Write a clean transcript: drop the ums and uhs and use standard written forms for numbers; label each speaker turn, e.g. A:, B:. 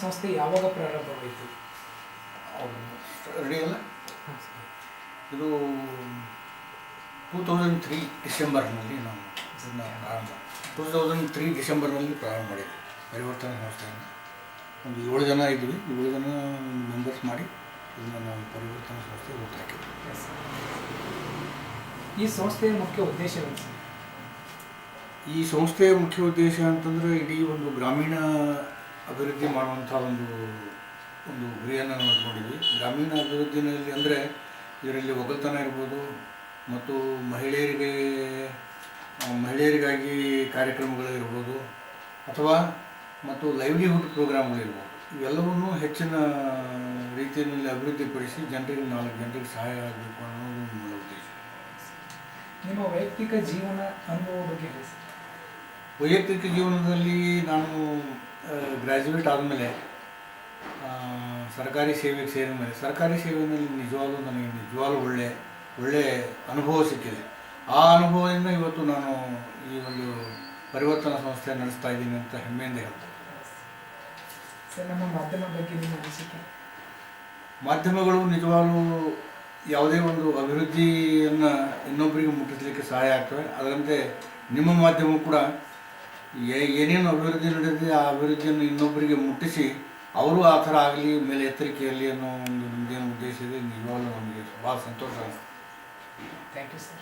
A: ಸಂಸ್ಥೆ ಯಾವಾಗ ಪ್ರಾರಂಭವಾಯಿತು?
B: ರೆಡಿ ಅಲ್ಲ, ಇದು 2003 ಡಿಸೆಂಬರ್ನಲ್ಲಿ ನಾವು ಇದನ್ನು ಪ್ರಾರಂಭ 2003 ಡಿಸೆಂಬರ್ನಲ್ಲಿ ಪ್ರಾರಂಭ ಮಾಡಿದ್ವಿ ಪರಿವರ್ತನಾ ಸಂಸ್ಥೆಯನ್ನು. ಒಂದು 7 ಜನ ಇದ್ವಿ, 7 ಜನ ಮೆಂಬರ್ಸ್ ಮಾಡಿ ಇದನ್ನು ನಾವು ಪರಿವರ್ತನಾ ಸಂಸ್ಥೆ ಹುಟ್ಟಾಕಿದ್ವಿ.
A: ಈ ಸಂಸ್ಥೆಯ ಮುಖ್ಯ ಉದ್ದೇಶವೇನು ಸರ್?
B: ಈ ಸಂಸ್ಥೆಯ ಮುಖ್ಯ ಉದ್ದೇಶ ಅಂತಂದರೆ ಇಡೀ ಒಂದು ಗ್ರಾಮೀಣ ಅಭಿವೃದ್ಧಿ ಮಾಡುವಂಥ ಒಂದು ಗುರಿಯನ್ನು ನಾವು ಇಟ್ಕೊಂಡಿದ್ವಿ. ಗ್ರಾಮೀಣ ಅಭಿವೃದ್ಧಿನಲ್ಲಿ ಅಂದರೆ ಇದರಲ್ಲಿ ಒಕ್ಕಲ್ತನ ಇರ್ಬೋದು, ಮತ್ತು ಮಹಿಳೆಯರಿಗಾಗಿ ಕಾರ್ಯಕ್ರಮಗಳಿರ್ಬೋದು, ಅಥವಾ ಮತ್ತು ಲೈವ್ಲಿಹುಡ್ ಪ್ರೋಗ್ರಾಮ್ಗಳಿರ್ಬೋದು, ಇವೆಲ್ಲವನ್ನೂ ಹೆಚ್ಚಿನ ರೀತಿಯಲ್ಲಿ ಅಭಿವೃದ್ಧಿಪಡಿಸಿ ಜನರಿಗೆ 4 ಜನರಿಗೆ ಸಹಾಯ ಆಗಬೇಕು ಅನ್ನೋದು ಮೂಲ ಉದ್ದೇಶ.
A: ನಿಮ್ಮ ವೈಯಕ್ತಿಕ ಜೀವನ ಅನುಭವ ಬಗ್ಗೆ ಹೇಳಿ ಸರ್.
B: ವೈಯಕ್ತಿಕ ಜೀವನದಲ್ಲಿ ನಾನು ಗ್ರ್ಯಾಜುಯೇಟ್ ಆದಮೇಲೆ ಸರ್ಕಾರಿ ಸೇವೆಗೆ ಸೇರಿದ ಮೇಲೆ ಸರ್ಕಾರಿ ಸೇವೆಯಲ್ಲಿ ನಿಜವಾಗ್ಲೂ ಒಳ್ಳೆಯ ಅನುಭವ ಸಿಕ್ಕಿದೆ. ಆ ಅನುಭವದಿಂದ ಇವತ್ತು ನಾನು ಈ ಒಂದು ಪರಿವರ್ತನಾ ಸಂಸ್ಥೆ ನಡೆಸ್ತಾ ಇದ್ದೀನಿ ಅಂತ ಹೆಮ್ಮೆಯಿಂದ ಹೇಳ್ತೀನಿ.
A: ಸರ್, ನಮ್ಮ ಮಾಧ್ಯಮ ಬಗ್ಗೆ ನಿಮ್ಮ ಅನಿಸಿಕೆ?
B: ಮಾಧ್ಯಮಗಳು ನಿಜವಾಗ್ಲೂ ಯಾವುದೇ ಒಂದು ಅಭಿವೃದ್ಧಿಯನ್ನು ಇನ್ನೊಬ್ಬರಿಗೆ ಮುಟ್ಟಿಸಲಿಕ್ಕೆ ಸಹಾಯ ಆಗ್ತವೆ. ಅದರಂತೆ ನಿಮ್ಮ ಮಾಧ್ಯಮ ಕೂಡ ಏನೇನು ಅಭಿವೃದ್ಧಿ ನಡೆದಿದೆ ಆ ಅಭಿವೃದ್ಧಿಯನ್ನು ಇನ್ನೊಬ್ಬರಿಗೆ ಮುಟ್ಟಿಸಿ ಅವರು ಆ ಥರ ಆಗಲಿ, ಮೇಲೆ ಎತ್ತರಿಕೆಯಲ್ಲಿ ಅನ್ನೋ ಒಂದು ನಿಮ್ಮದೇನು ಉದ್ದೇಶ ಇದೆ. ನಿಜವಾಗ್ಲೂ ನಮಗೆ ಭಾಳ ಸಂತೋಷ.
A: Thank you sir.